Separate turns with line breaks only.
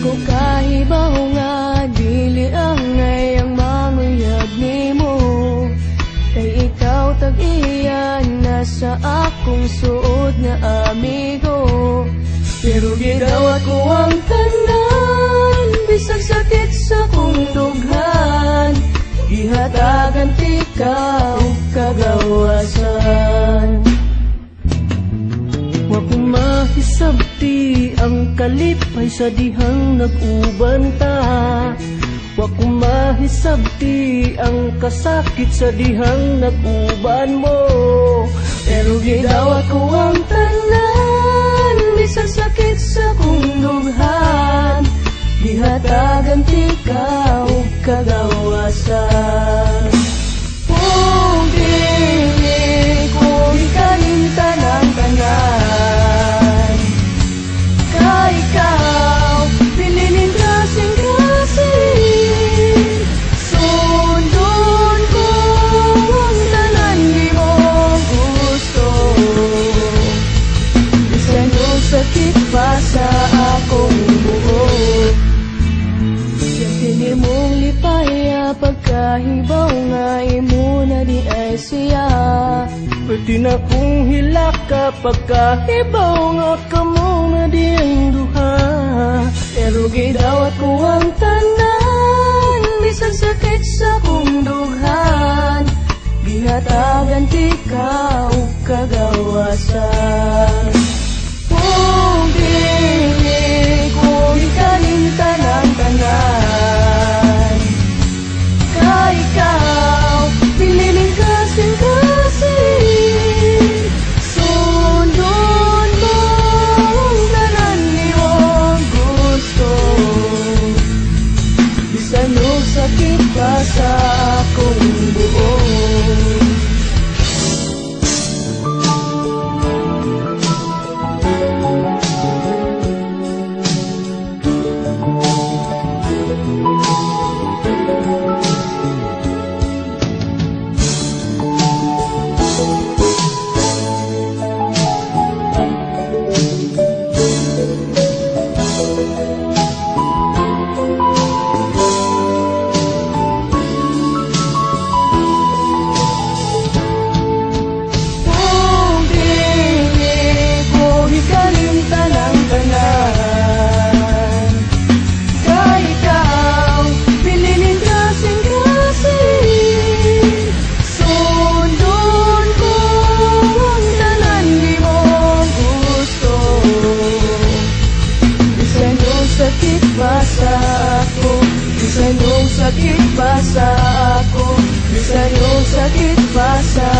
ko kahibaw nga dili angay ang manguyab nimo, kay ikaw tag-iyan na sa akong suod nga amigo. Pero gidawat ko ang tanan, bisag sakit sa kong dughan, gihatagan ti ka og kagawasan. Wa ko mahisabti ang kalipay sa dihang nag-uban ta, wa ko mahisabti ang kasakit sa dihang nag-uban mo. Pero gidawat ko ang tanan, bisag sakit sa kong dughan, gihatagan ti ka og kagawasan. Kung dili ko ikalimta ng tanan, ka ikaw pilinin kasing-kasing, sundon ko ang tanan di mo gusto. Bisan yung sakit pa sa akong buhok, pili mong lipaya pagkahibaw nga imo na di ay siya. Pwede na kong hilaka pagkahibaw nga kamo na di ang duha. Pero gidawat ko ang tanan, bisag sakit sa kong dughan, gihatagan ti ka og kagawasan. Kung dili ko ikalimta ng tanan, ka ikaw pilinin kasing-kasing, sundon mo ang tanan niyong gusto. Bisan yung sakit pa sa akong buong. Bisan yung sakit pa sa ako, bisan yung sakit pa sa